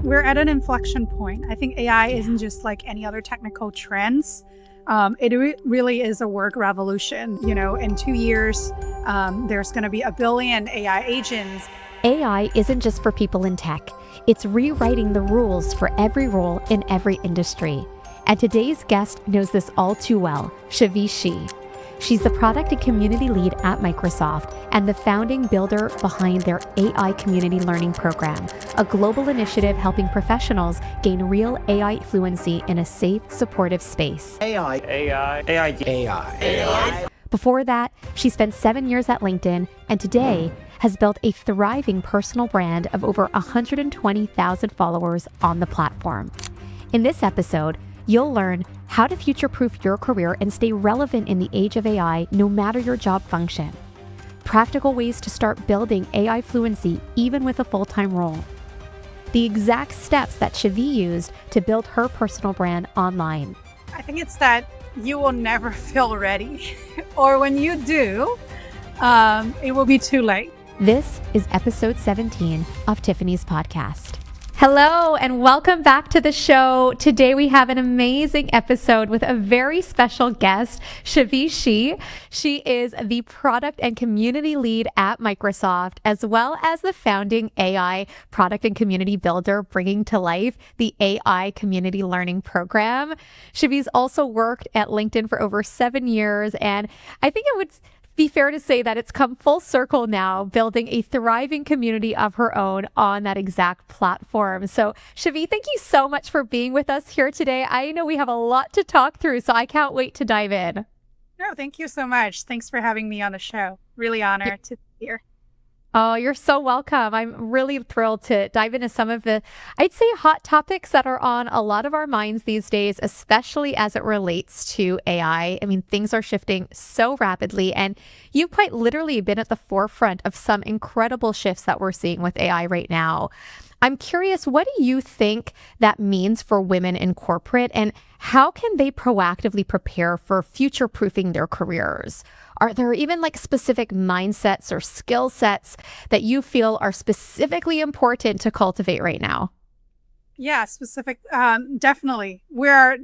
we're at an inflection point. I think AI isn't just like any other technical trends. It really is a work revolution. In 2 years, there's going to be 1 billion AI agents. AI isn't just for people in tech. It's rewriting the rules for every role in every industry. And today's guest knows this all too well, Shyvee Shi. She's the product and community lead at Microsoft and the founding builder behind their AI Community Learning Program, a global initiative helping professionals gain real AI fluency in a safe, supportive space. AI. Before that, she spent 7 years at LinkedIn and today has built a thriving personal brand of over 120,000 followers on the platform. In this episode, you'll learn how to future-proof your career and stay relevant in the age of AI no matter your job function. Practical ways to start building AI fluency even with a full-time role. The exact steps that Shyvee used to build her personal brand online. I think it's that you will never feel ready. Or when you do, it will be too late. This is episode 17 of Tiffany's podcast. Hello and welcome back to the show. Today we have an amazing episode with a very special guest, Shyvee Shi. She is the product and community lead at Microsoft, as well as the founding AI product and community builder, bringing to life the AI Community Learning Program. Shyvee's also worked at LinkedIn for over 7 years, and I think it would be fair to say that it's come full circle now, building a thriving community of her own on that exact platform. So Shyvee, thank you so much for being with us here today. I know we have a lot to talk through, so I can't wait to dive in. No, thank you so much. Thanks for having me on the show. Really honored to be here. Oh, you're so welcome. I'm really thrilled to dive into some of the, I'd say, hot topics that are on a lot of our minds these days, especially as it relates to AI. I mean, things are shifting so rapidly, and you've quite literally been at the forefront of some incredible shifts that we're seeing with AI right now. I'm curious, what do you think that means for women in corporate, and how can they proactively prepare for future-proofing their careers? Are there even like specific mindsets or skill sets that you feel are specifically important to cultivate right now? Yeah, definitely. We're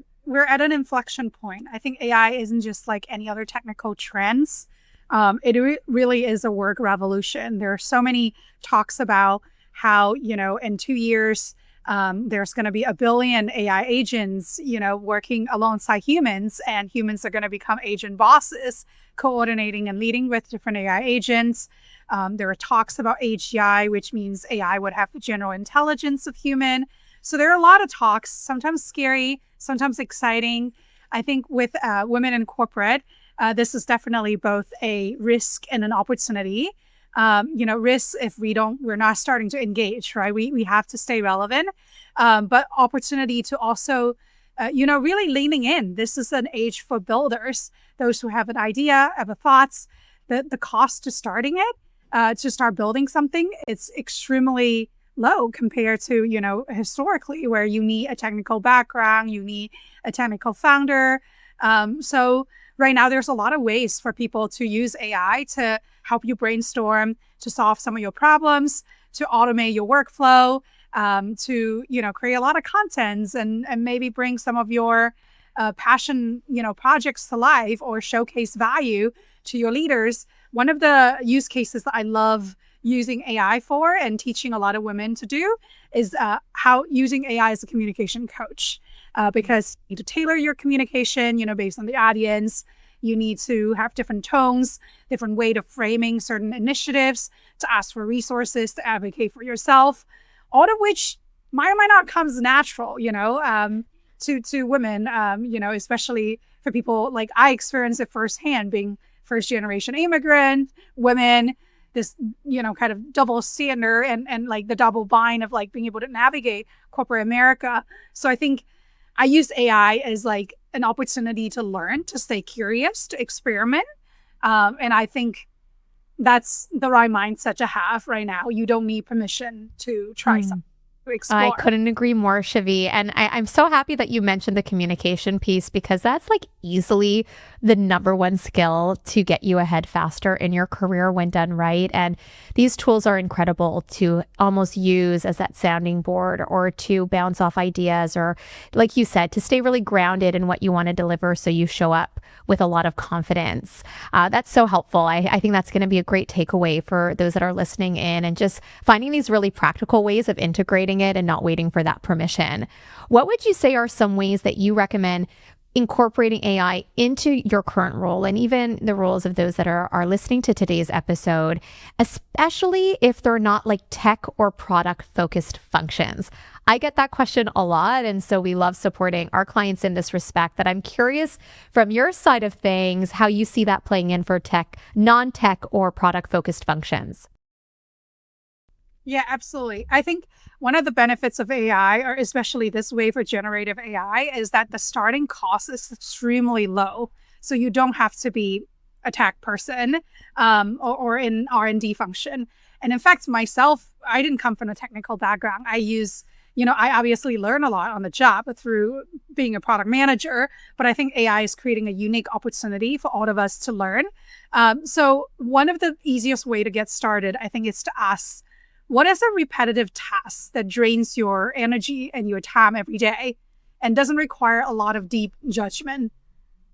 at an inflection point. I think AI isn't just like any other technical trends. It really is a work revolution. There are so many talks about how, in 2 years, there's going to be 1 billion AI agents, working alongside humans, and humans are going to become agent bosses, coordinating and leading with different AI agents. There are talks about AGI, which means AI would have the general intelligence of human. So there are a lot of talks, sometimes scary, sometimes exciting. I think with women in corporate, this is definitely both a risk and an opportunity. Risks if we're not starting to engage, right? We have to stay relevant, but opportunity to also, really leaning in. This is an age for builders, those who have an idea, have a thoughts. The cost to starting it, to start building something, it's extremely low compared to, historically, where you need a technical background, you need a technical founder. So right now, there's a lot of ways for people to use AI to help you brainstorm, to solve some of your problems, to automate your workflow, to, create a lot of contents and maybe bring some of your passion, projects to life or showcase value to your leaders. One of the use cases that I love using AI for and teaching a lot of women to do is how using AI as a communication coach, because you need to tailor your communication, based on the audience. You need to have different tones, different way of framing certain initiatives, to ask for resources, to advocate for yourself, all of which might or might not comes natural, to women, especially for people like I experienced it firsthand, being first generation immigrant, women, this, kind of double standard and like the double bind of like being able to navigate corporate America. So I think I use AI as like an opportunity to learn, to stay curious, to experiment. And I think that's the right mindset to have right now. You don't need permission to try something. to I explore. couldn't agree more, Shyvee. And I'm so happy that you mentioned the communication piece because that's like easily the number one skill to get you ahead faster in your career when done right. And these tools are incredible to almost use as that sounding board or to bounce off ideas or, like you said, to stay really grounded in what you want to deliver so you show up with a lot of confidence. That's so helpful. I think that's going to be a great takeaway for those that are listening in and just finding these really practical ways of integrating it and not waiting for that permission. What would you say are some ways that you recommend incorporating AI into your current role and even the roles of those that are listening to today's episode, especially if they're not like tech or product focused functions? I get that question a lot. And so we love supporting our clients in this respect. That I'm curious from your side of things, how you see that playing in for tech, non-tech or product focused functions. Yeah, absolutely. I think one of the benefits of AI, or especially this wave of generative AI, is that the starting cost is extremely low. So you don't have to be a tech person or in R&D function. And in fact, myself, I didn't come from a technical background. I obviously learn a lot on the job through being a product manager, but I think AI is creating a unique opportunity for all of us to learn. So one of the easiest way to get started, I think, is to ask, what is a repetitive task that drains your energy and your time every day and doesn't require a lot of deep judgment?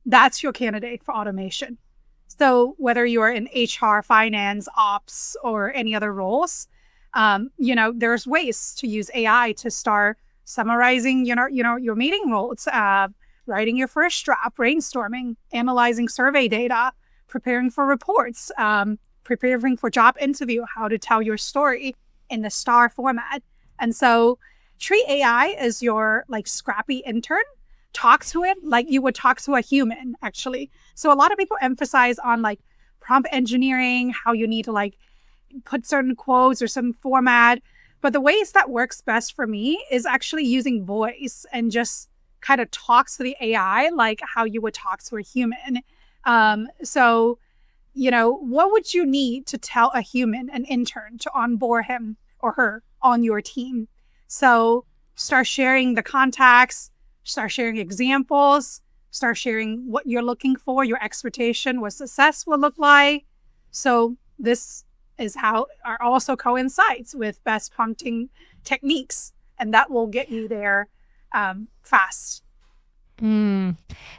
That's your candidate for automation. So whether you're in HR, finance, ops, or any other roles, there's ways to use AI to start summarizing, your meeting notes, writing your first draft, brainstorming, analyzing survey data, preparing for reports, preparing for job interview, how to tell your story in the STAR format. And so treat AI as your like scrappy intern. Talk to it like you would talk to a human, actually. So a lot of people emphasize on like prompt engineering, how you need to like put certain quotes or some format. But the ways that works best for me is actually using voice and just kind of talks to the AI like how you would talk to a human. What would you need to tell a human, an intern, to onboard him or her on your team? So start sharing the contacts, start sharing examples, start sharing what you're looking for, your expectation, what success will look like. So this is how are also coincides with best prompting techniques, and that will get you there fast.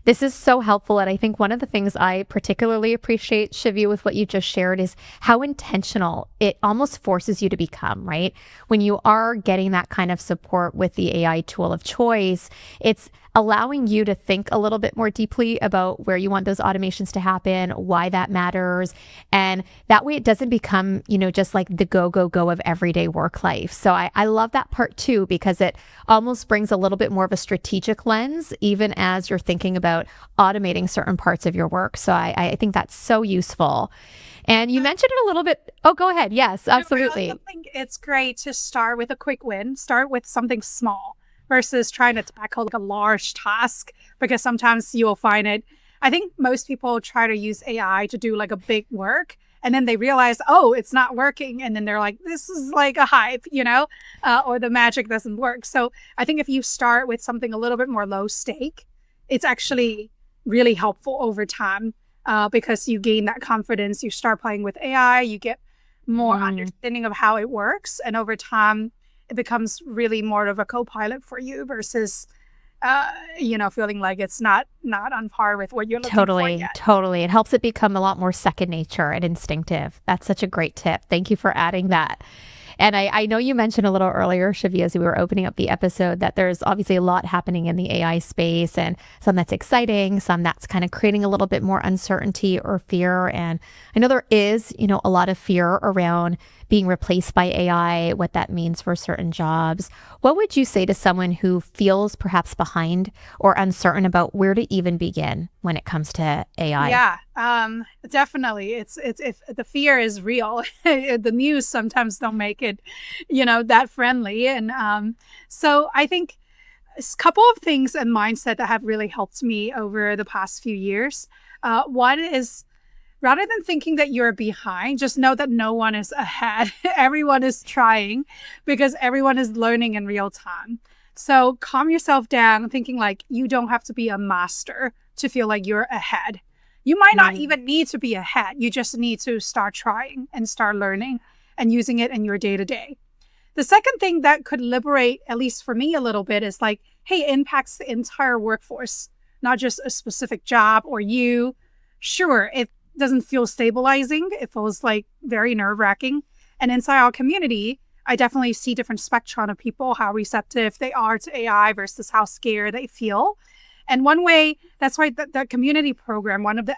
This is so helpful. And I think one of the things I particularly appreciate, Shyvee, with what you just shared is how intentional it almost forces you to become, right? When you are getting that kind of support with the AI tool of choice, it's allowing you to think a little bit more deeply about where you want those automations to happen, why that matters. And that way it doesn't become, just like the go, go, go of everyday work life. So I love that part too, because it almost brings a little bit more of a strategic lens, even as you're thinking about automating certain parts of your work. So I think that's so useful. And you mentioned it a little bit. Oh, go ahead. Yes, absolutely. I think it's great to start with a quick win, start with something small versus trying to tackle like a large task, because sometimes you'll find it. I think most people try to use AI to do like a big work and then they realize, oh, it's not working. And then they're like, this is like a hype, or the magic doesn't work. So I think if you start with something a little bit more low stake, it's actually really helpful over time because you gain that confidence. You start playing with AI, you get more understanding of how it works. And over time, it becomes really more of a co-pilot for you versus, feeling like it's not on par with what you're looking for yet. Totally. It helps it become a lot more second nature and instinctive. That's such a great tip. Thank you for adding that. And I know you mentioned a little earlier, Shyvee, as we were opening up the episode, that there's obviously a lot happening in the AI space, and some that's exciting, some that's kind of creating a little bit more uncertainty or fear. And I know there is, a lot of fear around being replaced by AI, what that means for certain jobs. What would you say to someone who feels perhaps behind or uncertain about where to even begin when it comes to AI? Yeah, definitely. It's if the fear is real. The news sometimes don't make it, that friendly. And so I think a couple of things and mindset that have really helped me over the past few years. One is rather than thinking that you're behind, just know that no one is ahead. Everyone is trying because everyone is learning in real time. So calm yourself down, thinking like you don't have to be a master to feel like you're ahead. You might not even need to be ahead. You just need to start trying and start learning and using it in your day to day. The second thing that could liberate, at least for me a little bit, is like, hey, it impacts the entire workforce, not just a specific job or you. Sure, it doesn't feel stabilizing. It feels like very nerve-wracking. And inside our community, I definitely see different spectrum of people, how receptive they are to AI versus how scared they feel. And one way, that's why the community program, one of the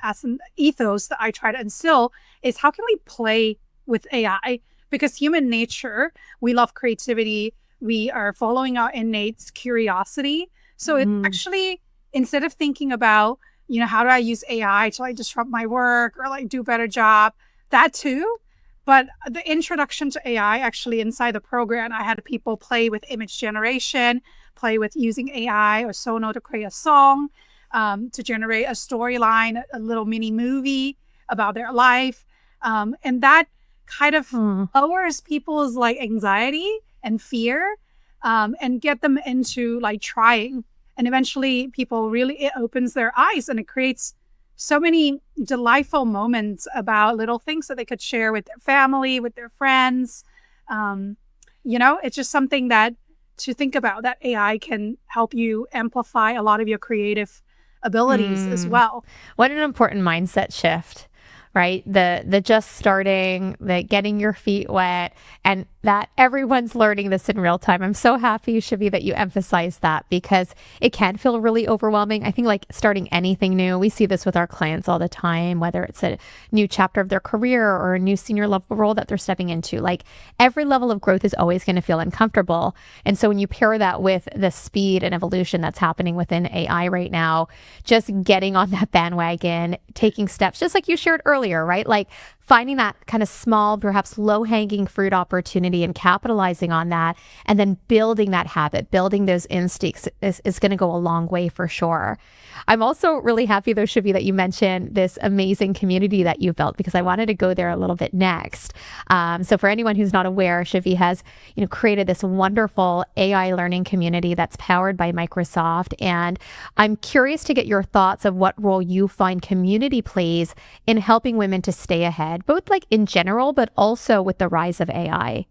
ethos that I try to instill is how can we play with AI? Because human nature, we love creativity. We are following our innate curiosity. So it actually, instead of thinking about, how do I use AI to like disrupt my work or like do a better job, that too. But the introduction to AI actually inside the program, I had people play with image generation, play with using AI or Sono to create a song, to generate a storyline, a little mini movie about their life. And that kind of lowers people's like anxiety and fear, and get them into like trying. And eventually it opens their eyes and it creates so many delightful moments about little things that they could share with their family, with their friends. It's just something that to think about, that AI can help you amplify a lot of your creative abilities as well. What an important mindset shift, right? The just starting, the getting your feet wet, and that everyone's learning this in real time. I'm so happy, Shyvee, that you emphasize that because it can feel really overwhelming. I think like starting anything new, we see this with our clients all the time, whether it's a new chapter of their career or a new senior level role that they're stepping into. Like every level of growth is always going to feel uncomfortable. And so when you pair that with the speed and evolution that's happening within AI right now, just getting on that bandwagon, taking steps, just like you shared earlier, right? Like finding that kind of small, perhaps low-hanging fruit opportunity and capitalizing on that, and then building that habit, building those instincts is going to go a long way for sure. I'm also really happy though, Shyvee, that you mentioned this amazing community that you built because I wanted to go there a little bit next. So for anyone who's not aware, Shyvee has created this wonderful AI learning community that's powered by Microsoft. And I'm curious to get your thoughts of what role you find community plays in helping women to stay ahead, both like in general, but also with the rise of AI.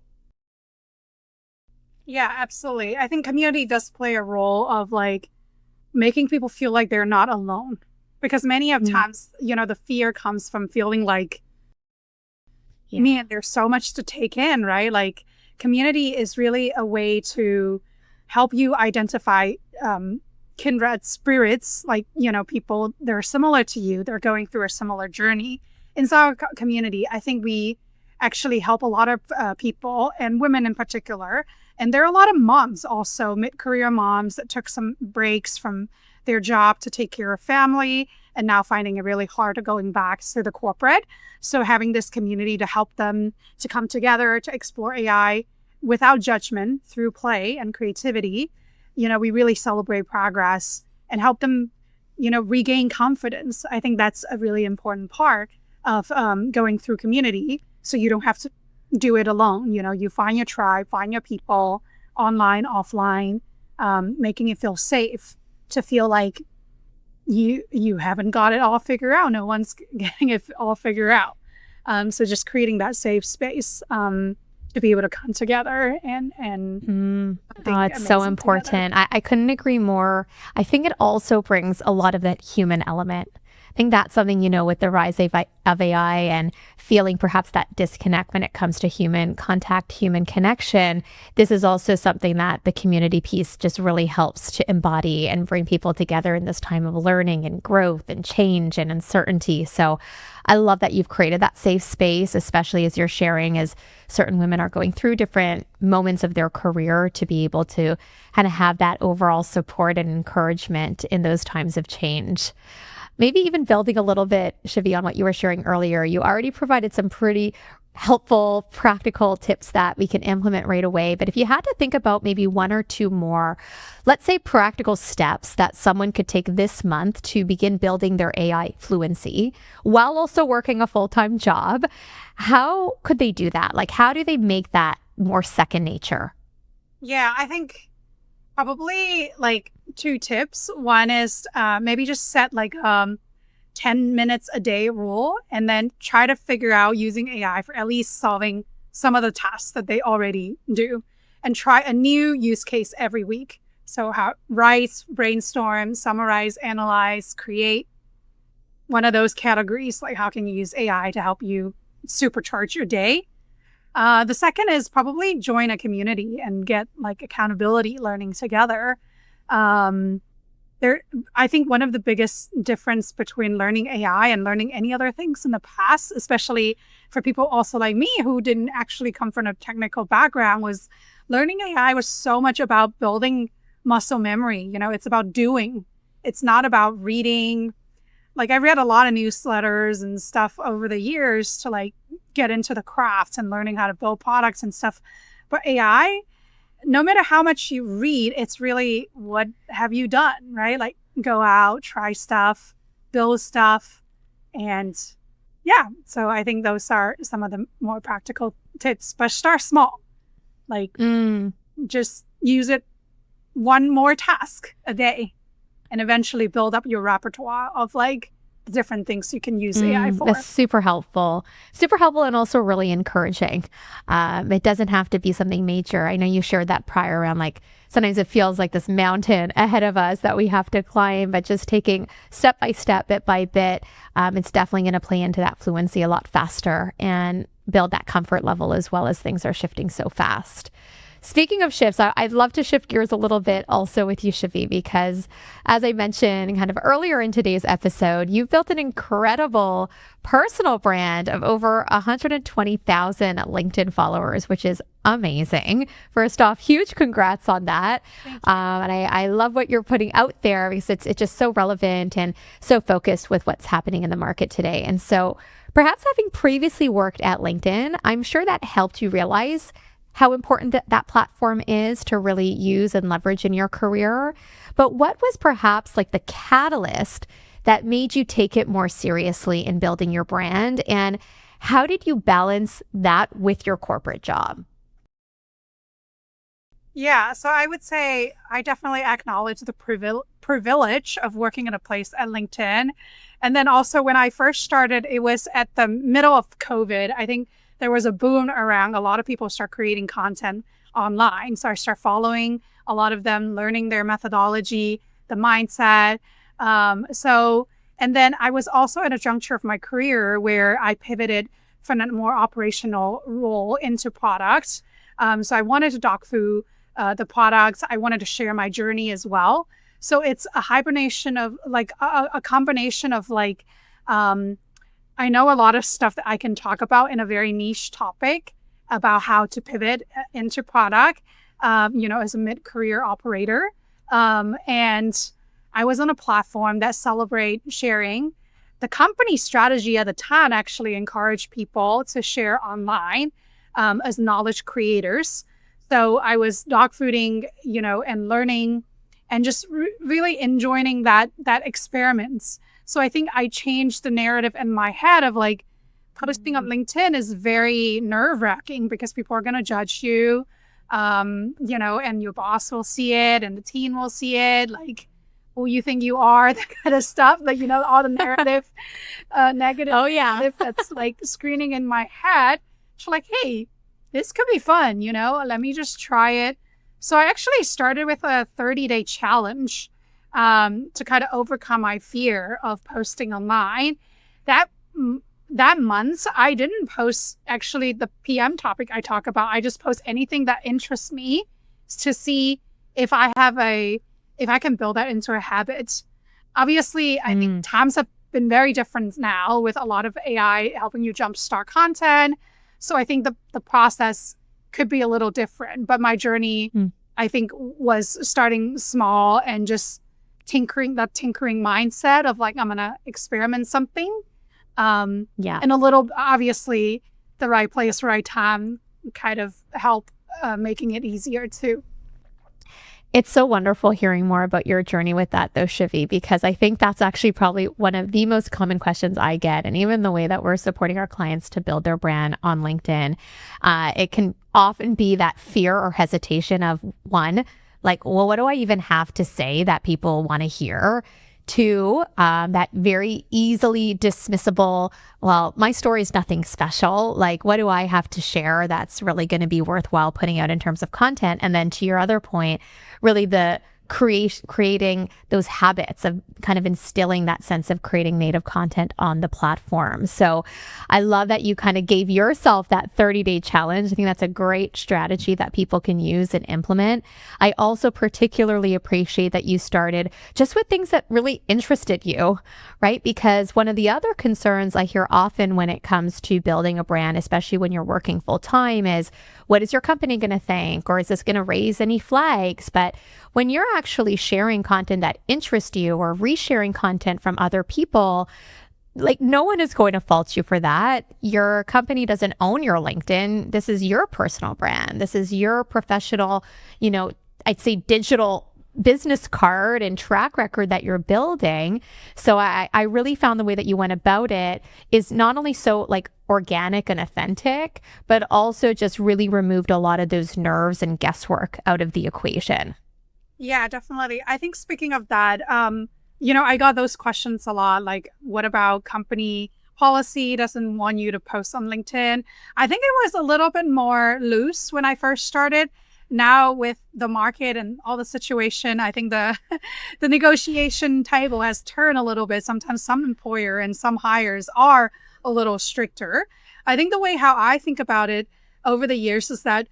Yeah, absolutely. I think community does play a role of like making people feel like they're not alone. Because many of times, the fear comes from feeling like, man, there's so much to take in, right? Like community is really a way to help you identify kindred spirits, like, people that are similar to you, they're going through a similar journey. Inside our community, I think we actually help a lot of people and women in particular. And there are a lot of moms also, mid-career moms that took some breaks from their job to take care of family and now finding it really hard to going back to the corporate. So having this community to help them to come together to explore AI without judgment through play and creativity, we really celebrate progress and help them, regain confidence. I think that's a really important part of going through community. So you don't have to do it alone. You find your tribe, find your people online, offline, making it feel safe to feel like you haven't got it all figured out. No one's getting it all figured out. So just creating that safe space to be able to come together and it's so important. I couldn't agree more. I think it also brings a lot of that human element. I think that's something, with the rise of AI and feeling perhaps that disconnect when it comes to human contact, human connection. This is also something that the community piece just really helps to embody and bring people together in this time of learning and growth and change and uncertainty. So I love that you've created that safe space, especially as you're sharing as certain women are going through different moments of their career to be able to kind of have that overall support and encouragement in those times of change. Maybe even building a little bit, Shyvee, on what you were sharing earlier, you already provided some pretty helpful, practical tips that we can implement right away. But if you had to think about maybe one or two more, let's say practical steps that someone could take this month to begin building their AI fluency while also working a full-time job, how could they do that? Like, how do they make that more second nature? Yeah, I think probably like two tips. One is maybe just set like 10 minutes a day rule and then try to figure out using AI for at least solving some of the tasks that they already do and try a new use case every week. So how write, brainstorm, summarize, analyze, create one of those categories. Like how can you use AI to help you supercharge your day? The second is probably join a community and get like accountability learning together. I think one of the biggest difference between learning AI and learning any other things in the past, especially for people also like me who didn't actually come from a technical background, was learning AI was so much about building muscle memory. You know, it's about doing. It's not about reading. Like I read a lot of newsletters and stuff over the years to like get into the craft and learning how to build products and stuff. But AI, no matter how much you read, it's really what have you done, right? Like go out, try stuff, build stuff. And yeah, so I think those are some of the more practical tips, but start small. Like just use it one more task a day and eventually build up your repertoire of like different things you can use AI for. That's super helpful. Super helpful and also really encouraging. It doesn't have to be something major. I know you shared that prior around like sometimes it feels like this mountain ahead of us that we have to climb, but just taking step by step, bit by bit, it's definitely going to play into that fluency a lot faster and build that comfort level as well as things are shifting so fast. Speaking of shifts, I'd love to shift gears a little bit also with you, Shyvee, because as I mentioned kind of earlier in today's episode, you've built an incredible personal brand of over 120,000 LinkedIn followers, which is amazing. First off, huge congrats on that. And I love what you're putting out there because it's just so relevant and so focused with what's happening in the market today. And so perhaps having previously worked at LinkedIn, I'm sure that helped you realize how important that platform is to really use and leverage in your career. But what was perhaps like the catalyst that made you take it more seriously in building your brand? And how did you balance that with your corporate job? Yeah, so I would say I definitely acknowledge the privilege of working in a place at LinkedIn. And then also when I first started, it was at the middle of COVID. I think there was a boom around a lot of people start creating content online. So I start following a lot of them, learning their methodology, the mindset. And then I was also at a juncture of my career where I pivoted from a more operational role into product. So I wanted to doc through the products. I wanted to share my journey as well. So it's a hibernation of like a combination of like, I know a lot of stuff that I can talk about in a very niche topic about how to pivot into product, as a mid-career operator. And I was on a platform that celebrate sharing. The company strategy at the time actually encouraged people to share online as knowledge creators. So I was dogfooding, and learning and just really enjoying that experiments. So I think I changed the narrative in my head of like posting on LinkedIn is very nerve-wracking because people are going to judge you, and your boss will see it and the team will see it, like who you think you are, that kind of stuff, like, all the narrative, negative narrative that's like screening in my head. So like, hey, this could be fun, let me just try it. So I actually started with a 30-day challenge to kind of overcome my fear of posting online. That month, I didn't post actually the PM topic I talk about. I just post anything that interests me to see if I can build that into a habit. Obviously, I think times have been very different now with a lot of AI helping you jumpstart content. So I think the process could be a little different. But my journey, I think, was starting small and just tinkering mindset of like, I'm going to experiment something. And a little, obviously, the right place, right time kind of help making it easier too. It's so wonderful hearing more about your journey with that, though, Shyvee, because I think that's actually probably one of the most common questions I get. And even the way that we're supporting our clients to build their brand on LinkedIn, it can often be that fear or hesitation of one, like, well, what do I even have to say that people want to hear? Two, that very easily dismissible, well, my story is nothing special. Like, what do I have to share that's really going to be worthwhile putting out in terms of content? And then to your other point, really the creating those habits of kind of instilling that sense of creating native content on the platform. So I love that you kind of gave yourself that 30-day challenge. I think that's a great strategy that people can use and implement. I also particularly appreciate that you started just with things that really interested you, right? Because one of the other concerns I hear often when it comes to building a brand, especially when you're working full time, is what is your company going to think? Or is this going to raise any flags? But when you're actually sharing content that interests you or resharing content from other people, like no one is going to fault you for that. Your company doesn't own your LinkedIn. This is your personal brand. This is your professional, I'd say digital business card and track record that you're building. So I really found the way that you went about it is not only so like organic and authentic, but also just really removed a lot of those nerves and guesswork out of the equation. Yeah, definitely. I think speaking of that, I got those questions a lot. Like, what about company policy doesn't want you to post on LinkedIn? I think it was a little bit more loose when I first started. Now with the market and all the situation, I think the the negotiation table has turned a little bit. Sometimes some employer and some hires are a little stricter. I think the way how I think about it over the years is that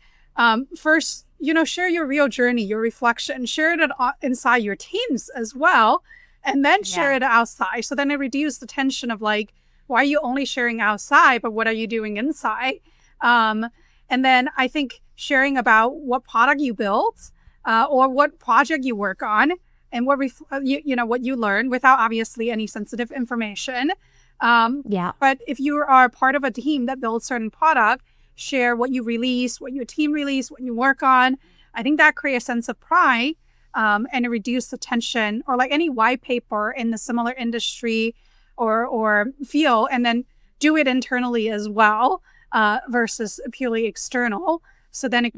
first, share your real journey, your reflection, share it inside your teams as well, and then share it outside. So then it reduces the tension of like, why are you only sharing outside, but what are you doing inside? And then I think sharing about what product you built or what project you work on and what what you learn without obviously any sensitive information. But if you are part of a team that builds certain product, share what you release, what your team release, what you work on. I think that creates a sense of pride and it reduces the tension or like any white paper in the similar industry or field, and then do it internally as well versus purely external. So then it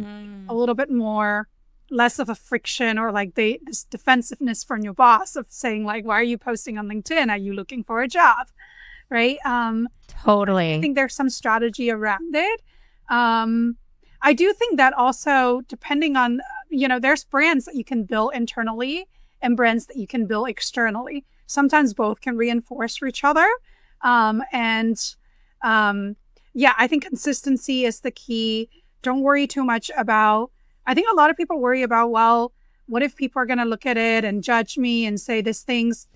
a little bit more less of a friction or like this defensiveness from your boss of saying like, why are you posting on LinkedIn? Are you looking for a job? Right. Totally. I think there's some strategy around it. I do think that also depending on, there's brands that you can build internally and brands that you can build externally. Sometimes both can reinforce for each other. I think consistency is the key. Don't worry too much about, I think a lot of people worry about, well, what if people are going to look at it and judge me and say these things?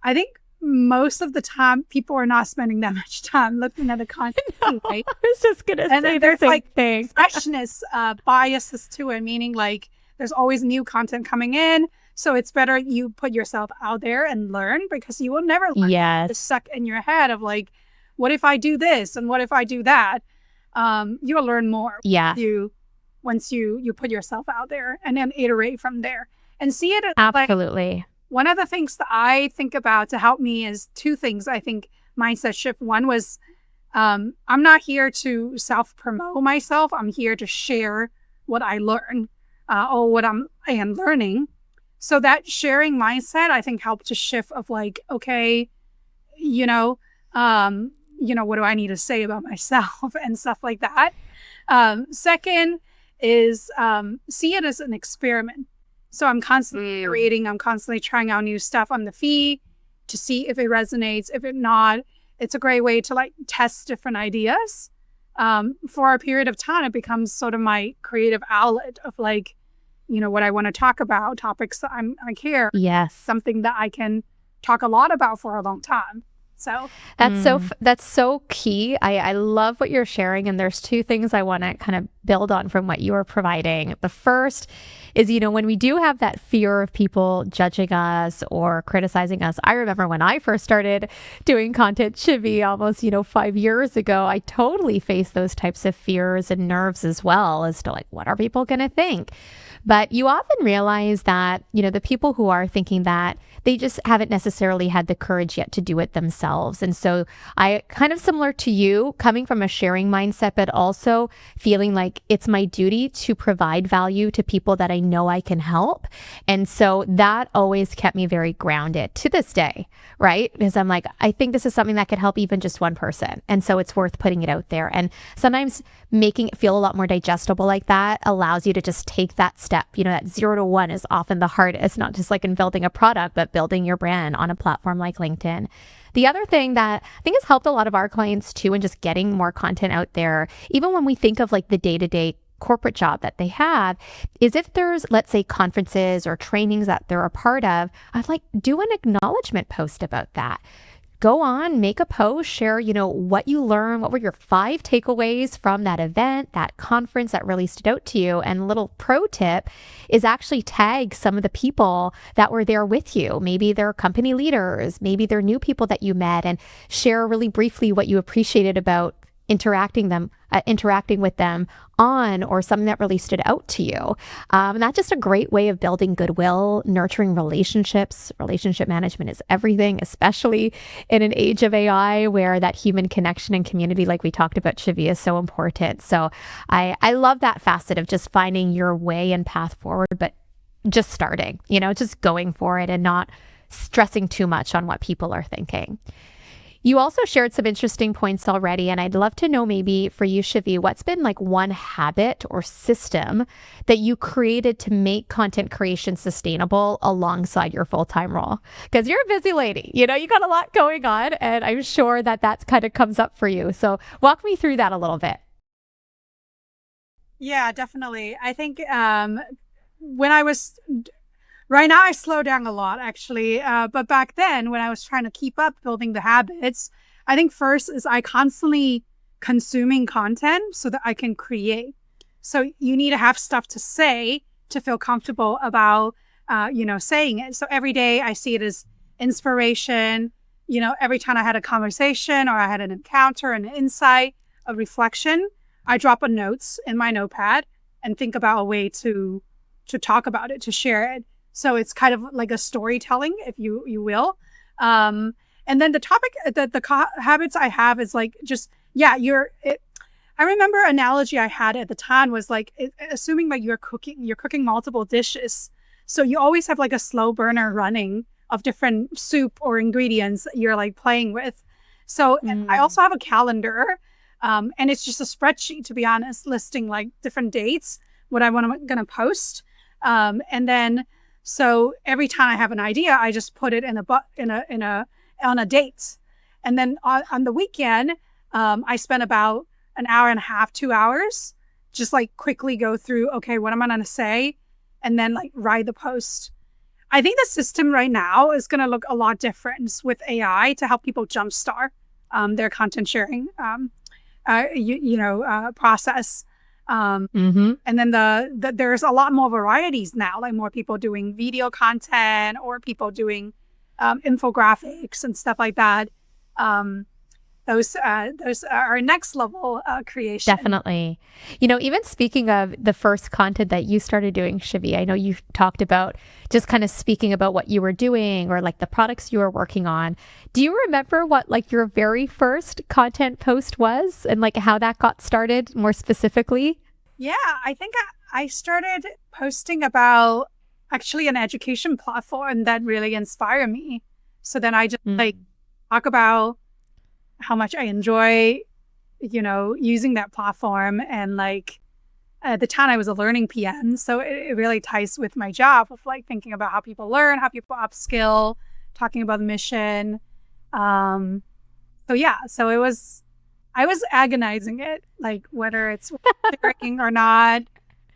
I think most of the time people are not spending that much time looking at the content. Right? I was just going to say the same thing. Freshness biases to it, meaning like there's always new content coming in. So it's better you put yourself out there and learn because you will never learn. It's stuck in your head of like, what if I do this and what if I do that? You'll learn more. Once you put yourself out there and then iterate from there and see it. Absolutely. Like, one of the things that I think about to help me is two things. I think mindset shift. One was I'm not here to self-promote myself. I'm here to share what I learn or what I am learning. So that sharing mindset, I think, helped to shift of like, okay, what do I need to say about myself and stuff like that. Second is see it as an experiment. So I'm constantly reading, I'm constantly trying out new stuff on the feed to see if it resonates. If it not, it's a great way to like test different ideas. For a period of time, it becomes sort of my creative outlet of like, what I want to talk about, topics that I care. Yes. Something that I can talk a lot about for a long time. So That's so key. I love what you're sharing, and there's two things I want to kind of build on from what you are providing. The first is, when we do have that fear of people judging us or criticizing us. I remember when I first started doing content, Shyvee, almost 5 years ago, I totally faced those types of fears and nerves as well, as to like, what are people going to think? But you often realize that, the people who are thinking that, they just haven't necessarily had the courage yet to do it themselves. And so I kind of similar to you, coming from a sharing mindset, but also feeling like it's my duty to provide value to people that I know I can help. And so that always kept me very grounded to this day, right? Because I'm like, I think this is something that could help even just one person. And so it's worth putting it out there. And sometimes making it feel a lot more digestible like that allows you to just take that step. That 0 to 1 is often the hardest, not just like in building a product, but building your brand on a platform like LinkedIn. The other thing that I think has helped a lot of our clients too, and just getting more content out there, even when we think of like the day-to-day corporate job that they have, is if there's, let's say, conferences or trainings that they're a part of, I'd like do an acknowledgement post about that. Go on, make a post, share, what you learned, what were your 5 takeaways from that event, that conference that really stood out to you. And a little pro tip is actually tag some of the people that were there with you. Maybe they're company leaders, maybe they're new people that you met, and share really briefly what you appreciated about interacting with them on, or something that really stood out to you. And that's just a great way of building goodwill, nurturing relationships. Relationship management is everything, especially in an age of AI where that human connection and community, like we talked about, Shyvee, is so important. So I love that facet of just finding your way and path forward, but just starting, just going for it and not stressing too much on what people are thinking. You also shared some interesting points already, and I'd love to know, maybe for you, Shyvee, what's been like one habit or system that you created to make content creation sustainable alongside your full-time role? Because you're a busy lady, you got a lot going on, and I'm sure that that's kind of comes up for you. So walk me through that a little bit. yeah, definitely. I think when I was right now, I slow down a lot, actually. But back then, when I was trying to keep up building the habits, I think first is I constantly consuming content so that I can create. So you need to have stuff to say to feel comfortable about, saying it. So every day I see it as inspiration. Every time I had a conversation or I had an encounter, an insight, a reflection, I drop a notes in my notepad and think about a way to talk about it, to share it. So it's kind of like a storytelling, if you will. And then the topic, habits I have is like just, I remember analogy I had at the time was like, assuming like you're cooking multiple dishes. So you always have like a slow burner running of different soup or ingredients that you're like playing with. So and I also have a calendar, and it's just a spreadsheet, to be honest, listing like different dates, what going to post. And then, so every time I have an idea, I just put it on a date. And then on the weekend, I spend about an hour and a half, 2 hours, just like quickly go through, okay, what am I going to say? And then like write the post. I think the system right now is going to look a lot different with AI to help people jumpstart their content sharing process. And then there's a lot more varieties now, like more people doing video content or people doing infographics and stuff like that. Those are next level creation. Definitely. Even speaking of the first content that you started doing, Shyvee, I know you've talked about just kind of speaking about what you were doing or like the products you were working on. Do you remember what like your very first content post was and like how that got started more specifically? Yeah, I think I started posting about actually an education platform that really inspired me. So then I just like talk about how much I enjoy, using that platform. And like at the time I was a learning PM. So it really ties with my job of like thinking about how people learn, how people upskill, talking about the mission. So I was agonizing it, like whether it's working or not,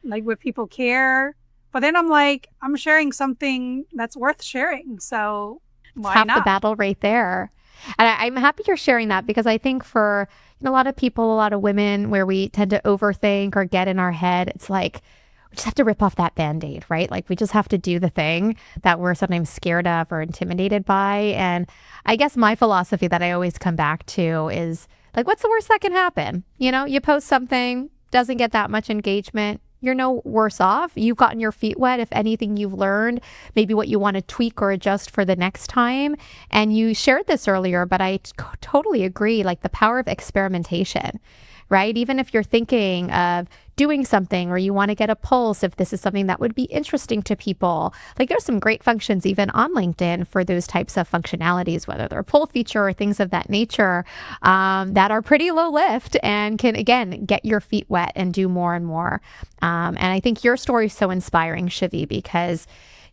like would people care? But then I'm like, I'm sharing something that's worth sharing. So why Half not? the battle right there. And I'm happy you're sharing that because I think for a lot of people, a lot of women, where we tend to overthink or get in our head, it's like we just have to rip off that Band-Aid, right? Like we just have to do the thing that we're sometimes scared of or intimidated by. And I guess my philosophy that I always come back to is like, what's the worst that can happen? You post something, doesn't get that much engagement. You're no worse off. You've gotten your feet wet. If anything, you've learned maybe what you want to tweak or adjust for the next time. And you shared this earlier, but I totally agree. Like the power of experimentation, right? Even if you're thinking of doing something or you want to get a pulse, if this is something that would be interesting to people, like there's some great functions even on LinkedIn for those types of functionalities, whether they're pull feature or things of that nature, that are pretty low lift and can, again, get your feet wet and do more and more. And I think your story is so inspiring, Shyvee, because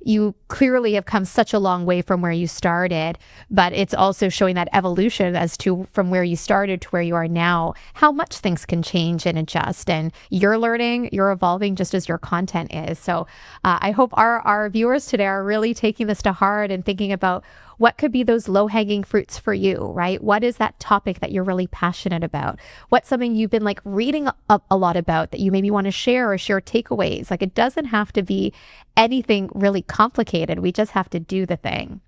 you clearly have come such a long way from where you started, but it's also showing that evolution as to from where you started to where you are now, how much things can change and adjust. And you're learning, you're evolving just as your content is. So I hope our viewers today are really taking this to heart and thinking about what could be those low-hanging fruits for you, right? What is that topic that you're really passionate about? What's something you've been like reading a lot about that you maybe want to share or share takeaways? Like it doesn't have to be anything really complicated. We just have to do the thing.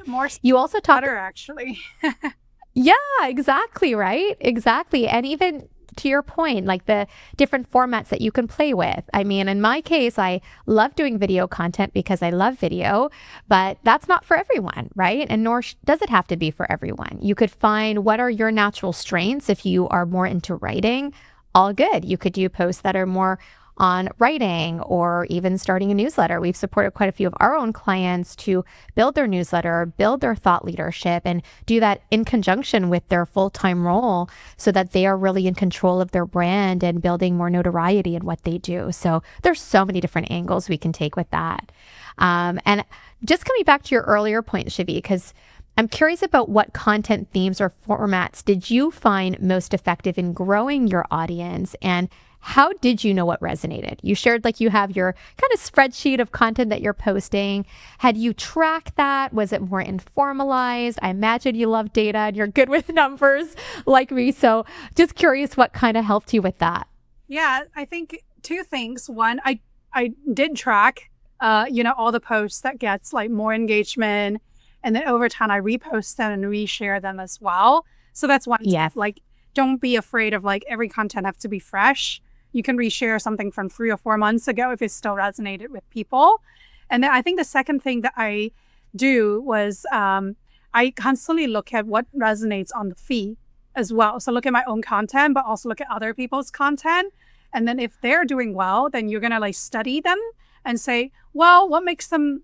More you also talk better, actually. Yeah, exactly, right? Exactly. And even to your point, like the different formats that you can play with. I mean, in my case, I love doing video content because I love video, but that's not for everyone, right? And nor does it have to be for everyone. You could find what are your natural strengths. If you are more into writing, all good. You could do posts that are more on writing or even starting a newsletter. We've supported quite a few of our own clients to build their newsletter, build their thought leadership, and do that in conjunction with their full-time role so that they are really in control of their brand and building more notoriety in what they do. So there's so many different angles we can take with that. And just coming back to your earlier point, Shyvee, because I'm curious about what content themes or formats did you find most effective in growing your audience, and how did you know what resonated? You shared like you have your kind of spreadsheet of content that you're posting. Had you tracked that? Was it more informalized? I imagine you love data and you're good with numbers like me. So just curious what kind of helped you with that. Yeah, I think two things. One, I did track, all the posts that gets like more engagement. And then over time, I repost them and reshare them as well. So that's one. Yes. Like, don't be afraid of like every content have to be fresh. You can reshare something from 3 or 4 months ago if it still resonated with people. And then I think the second thing that I do was I constantly look at what resonates on the feed as well. So look at my own content, but also look at other people's content. And then if they're doing well, then you're going to like study them and say, well, what makes them,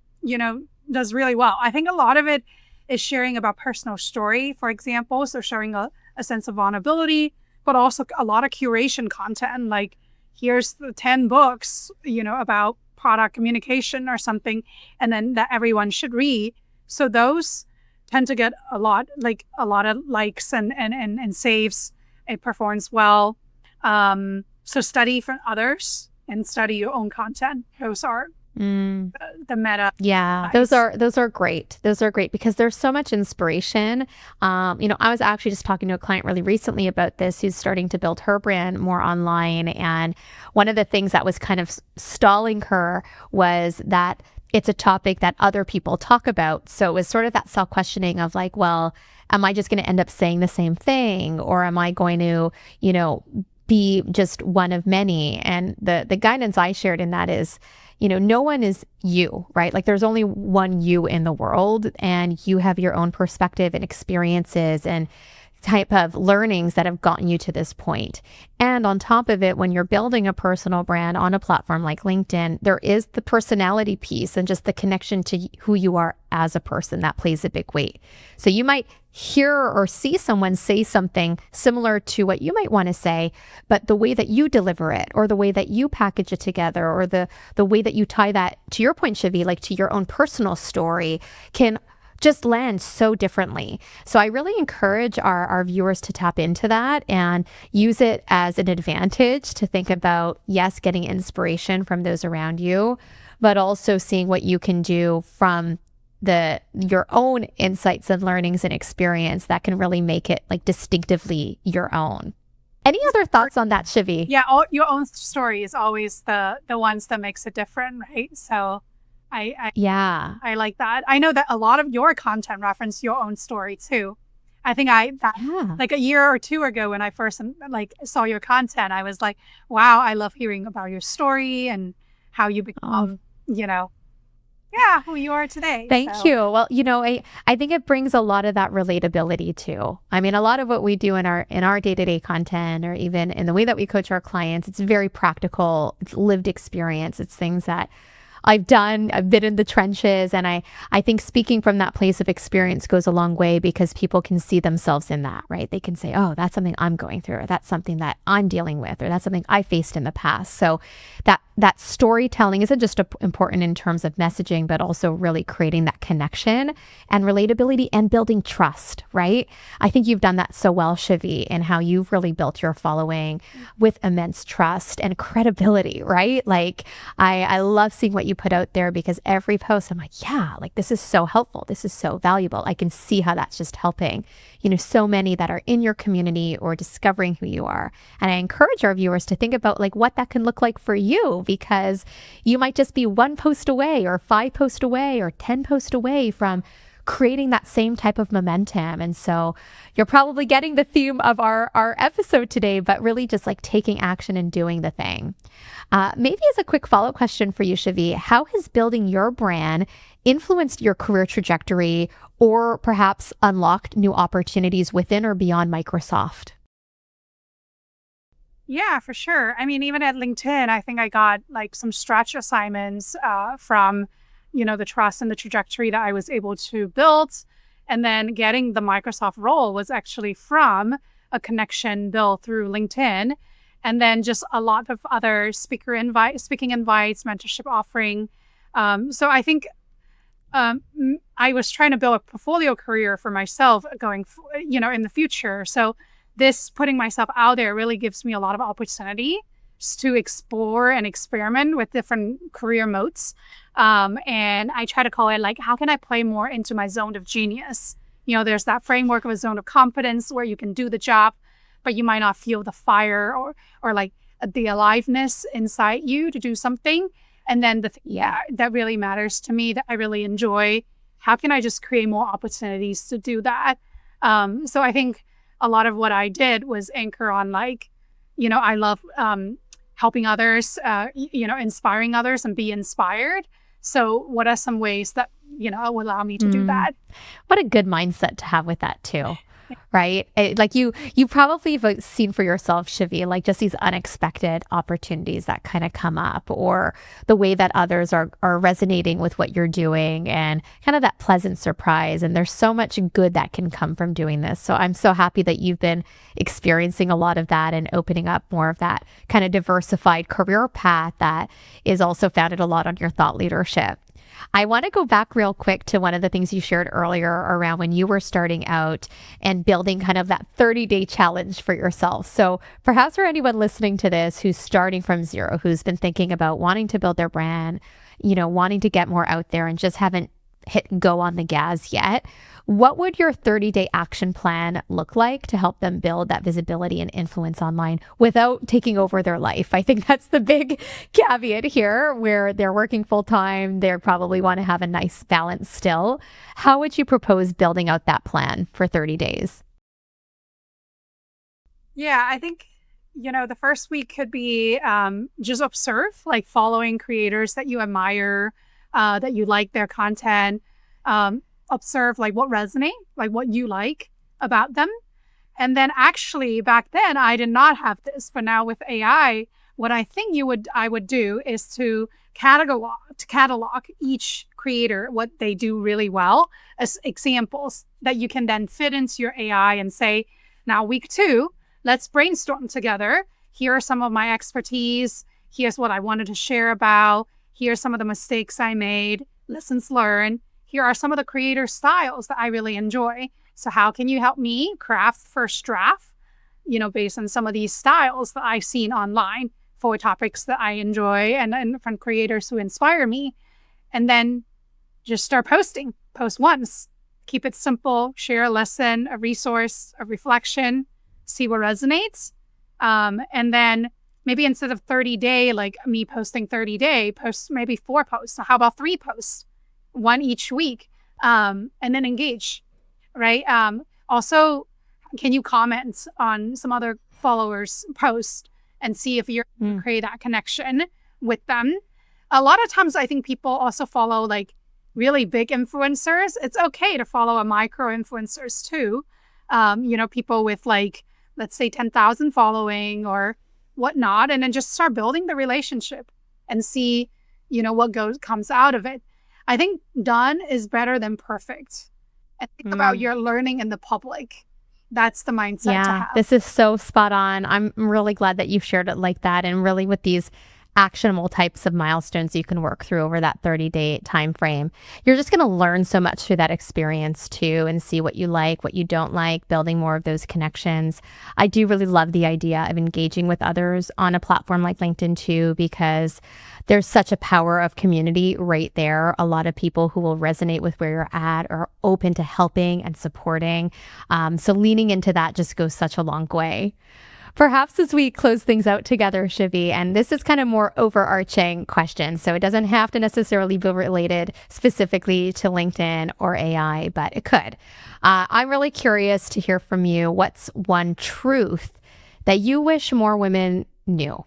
does really well. I think a lot of it is sharing about personal story, for example. So showing a sense of vulnerability, but also a lot of curation content. Like here's the 10 books, about product communication or something, and then that everyone should read. So those tend to get a lot of likes and saves. It performs well. So study from others and study your own content. Those are the meta. Yeah, those are great. Those are great because there's so much inspiration. I was actually just talking to a client really recently about this who's starting to build her brand more online. And one of the things that was kind of stalling her was that it's a topic that other people talk about. So it was sort of that self-questioning of like, well, am I just going to end up saying the same thing? Or am I going to, be just one of many? And the guidance I shared in that is, no one is you, right? Like there's only one you in the world, and you have your own perspective and experiences and type of learnings that have gotten you to this point. And on top of it, when you're building a personal brand on a platform like LinkedIn, there is the personality piece and just the connection to who you are as a person that plays a big weight. So you might hear or see someone say something similar to what you might want to say, but the way that you deliver it or the way that you package it together or the way that you tie that, to your point, Shyvee, like to your own personal story can just land so differently. So I really encourage our viewers to tap into that and use it as an advantage to think about, yes, getting inspiration from those around you, but also seeing what you can do from your own insights and learnings and experience that can really make it like distinctively your own. Any other thoughts on that, Shyvee? Yeah, your own story is always the ones that makes it different, right? So Yeah. I like that. I know that a lot of your content reference your own story too. I think Yeah. like a year or two ago when I first like saw your content, I was like, wow, I love hearing about your story and how you become, who you are today. Thank So you. Well, I think it brings a lot of that relatability too. I mean, a lot of what we do in our day-to-day content, or even in the way that we coach our clients, it's very practical. It's lived experience. It's things that I've been in the trenches. And I think speaking from that place of experience goes a long way, because people can see themselves in that, right? They can say, oh, that's something I'm going through, or that's something that I'm dealing with, or that's something I faced in the past. So that storytelling isn't just important in terms of messaging, but also really creating that connection and relatability and building trust, right? I think you've done that so well, Shyvee, and how you've really built your following with immense trust and credibility, right? Like I love seeing what you put out there, because every post I'm like, yeah, like this is so helpful. This is so valuable. I can see how that's just helping, so many that are in your community or discovering who you are. And I encourage our viewers to think about like what that can look like for you, because you might just be 1 post away, or 5 posts away, or 10 posts away from creating that same type of momentum. And so you're probably getting the theme of our episode today, but really just like taking action and doing the thing. Maybe as a quick follow-up question for you, Shyvee, how has building your brand influenced your career trajectory, or perhaps unlocked new opportunities within or beyond Microsoft? yeah, for sure. I mean, even at LinkedIn, I think I got like some stretch assignments from, the trust and the trajectory that I was able to build. And then getting the Microsoft role was actually from a connection built through LinkedIn. And then just a lot of other speaking invites, mentorship offering. So I think I was trying to build a portfolio career for myself in the future. So this putting myself out there really gives me a lot of opportunity to explore and experiment with different career modes. And I try to call it like, how can I play more into my zone of genius? There's that framework of a zone of competence where you can do the job, but you might not feel the fire or like the aliveness inside you to do something. And then that really matters to me, that I really enjoy. How can I just create more opportunities to do that? So I think a lot of what I did was anchor on like, I love helping others, inspiring others and be inspired. So what are some ways that, will allow me to do that? What a good mindset to have with that too. Right? Like you probably have seen for yourself, Shyvee, like just these unexpected opportunities that kind of come up, or the way that others are resonating with what you're doing, and kind of that pleasant surprise. And there's so much good that can come from doing this. So I'm so happy that you've been experiencing a lot of that and opening up more of that kind of diversified career path that is also founded a lot on your thought leadership. I want to go back real quick to one of the things you shared earlier around when you were starting out and building kind of that 30-day challenge for yourself. So perhaps for anyone listening to this who's starting from zero, who's been thinking about wanting to build their brand, wanting to get more out there and just haven't hit go on the gas yet, what would your 30-day action plan look like to help them build that visibility and influence online without taking over their life? I think that's the big caveat here, where they're working full time. They probably want to have a nice balance still. How would you propose building out that plan for 30 days? Yeah, I think, the first week could be just observe, like following creators that you admire, that you like their content. Observe like what resonate, like what you like about them. And then actually back then I did not have this, but now with AI, what I think I would do is to catalog each creator, what they do really well, as examples that you can then fit into your AI and say, now week 2, let's brainstorm together. Here are some of my expertise. Here's what I wanted to share about. Here's some of the mistakes I made, lessons learned. Here are some of the creator styles that I really enjoy. So how can you help me craft first draft, based on some of these styles that I've seen online for topics that I enjoy and from creators who inspire me. And then just start posting. Post once. Keep it simple. Share a lesson, a resource, a reflection. See what resonates. And then maybe instead of 30-day, like me posting 30-day, post maybe 4 posts. So how about 3 posts? 1 each week. And then engage, right? Also, can you comment on some other followers' post and see if you're create that connection with them? A lot of times I think people also follow like really big influencers. It's okay to follow a micro influencers too. People with like, let's say 10,000 following or whatnot, and then just start building the relationship and see, what comes out of it. I think done is better than perfect. And think about your learning in the public. That's the mindset to Yeah, have. this is so spot on. I'm really glad that you've shared it like that, and really with these actionable types of milestones you can work through over that 30-day time frame. You're just going to learn so much through that experience too, and see what you like, what you don't like, building more of those connections. I do really love the idea of engaging with others on a platform like LinkedIn too, because there's such a power of community right there. A lot of people who will resonate with where you're at are open to helping and supporting. So leaning into that just goes such a long way. Perhaps as we close things out together, Shyvee, and this is kind of more overarching question, so it doesn't have to necessarily be related specifically to LinkedIn or AI, but it could. I'm really curious to hear from you. What's one truth that you wish more women knew?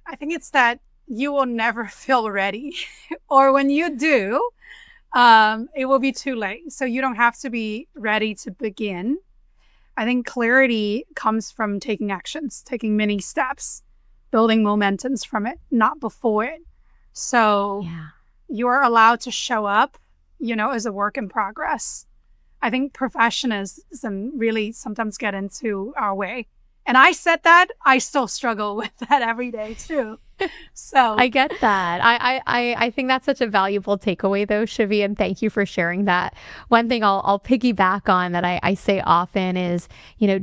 I think it's that you will never feel ready. Or when you do, it will be too late. So you don't have to be ready to begin. I think clarity comes from taking actions, taking many steps, building momentums from it, not before it. So you're allowed to show up, as a work in progress. I think perfectionism really sometimes get into our way. And I said that, I still struggle with that every day too. So I get that. I think that's such a valuable takeaway though, Shyvee, and thank you for sharing that. One thing I'll piggyback on that I say often is,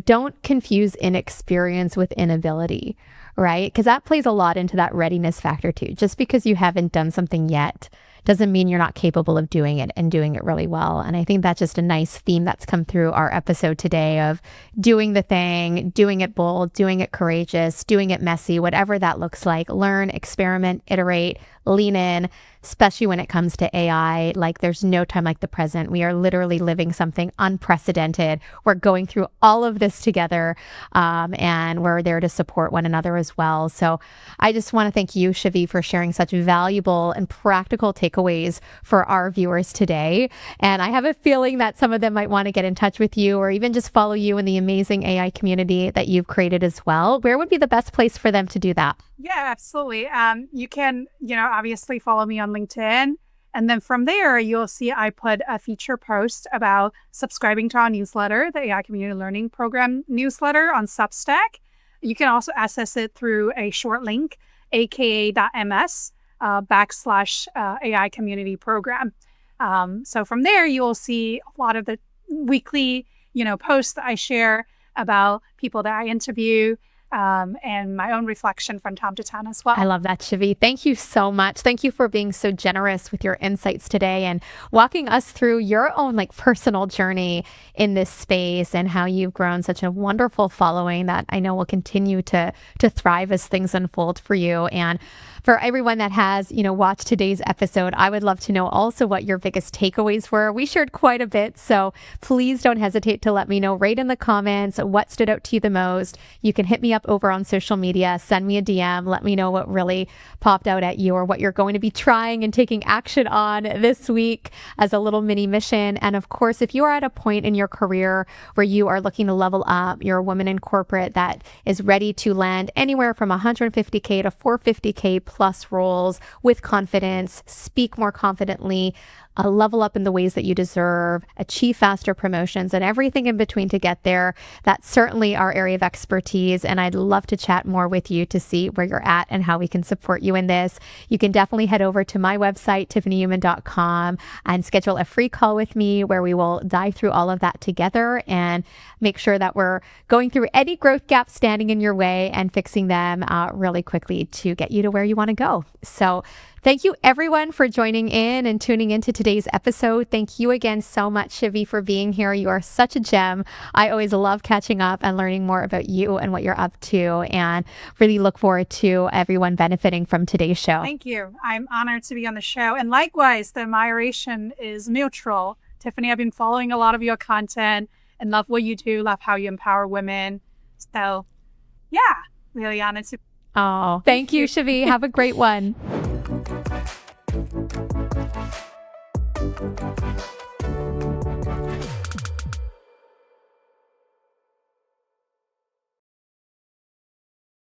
don't confuse inexperience with inability, right? Because that plays a lot into that readiness factor too. Just because you haven't done something yet doesn't mean you're not capable of doing it and doing it really well. And I think that's just a nice theme that's come through our episode today of doing the thing, doing it bold, doing it courageous, doing it messy, whatever that looks like. Learn, experiment, iterate, lean in, especially when it comes to AI. Like there's no time like the present. We are literally living something unprecedented. We're going through all of this together, and we're there to support one another as well. So I just want to thank you, Shyvee, for sharing such valuable and practical takeaways for our viewers today. And I have a feeling that some of them might want to get in touch with you or even just follow you in the amazing AI community that you've created as well. Where would be the best place for them to do that? yeah, absolutely. You can, obviously follow me on LinkedIn. And then from there, you'll see I put a feature post about subscribing to our newsletter, the AI Community Learning Program newsletter on Substack. You can also access it through a short link, aka.ms /AI Community Program. So from there, you'll see a lot of the weekly, posts that I share about people that I interview, and my own reflection from time to time as well. I love that, Shyvee. Thank you so much. Thank you for being so generous with your insights today and walking us through your own personal journey in this space and how you've grown such a wonderful following that I know will continue to thrive as things unfold for you. And for everyone that has, watched today's episode, I would love to know also what your biggest takeaways were. We shared quite a bit, so please don't hesitate to let me know right in the comments what stood out to you the most. You can hit me up over on social media, send me a DM, let me know what really popped out at you or what you're going to be trying and taking action on this week as a little mini mission. And of course, if you are at a point in your career where you are looking to level up, you're a woman in corporate that is ready to land anywhere from 150K to 450K plus roles with confidence, speak more confidently, level up in the ways that you deserve, achieve faster promotions, and everything in between to get there. That's certainly our area of expertise, and I'd love to chat more with you to see where you're at and how we can support you in this. You can definitely head over to my website, tiffanyhuman.com, and schedule a free call with me where we will dive through all of that together and make sure that we're going through any growth gaps standing in your way and fixing them really quickly to get you to where you want want to go. So thank you everyone for joining in and tuning into today's episode. Thank you again so much, Shyvee, for being here. You are such a gem. I always love catching up and learning more about you and what you're up to, and really look forward to everyone benefiting from today's show. Thank you. I'm honored to be on the show. And likewise, the admiration is mutual. Tiffany, I've been following a lot of your content and love what you do, love how you empower women. So yeah, really honored to. Oh, thank you, Shyvee. Have a great one.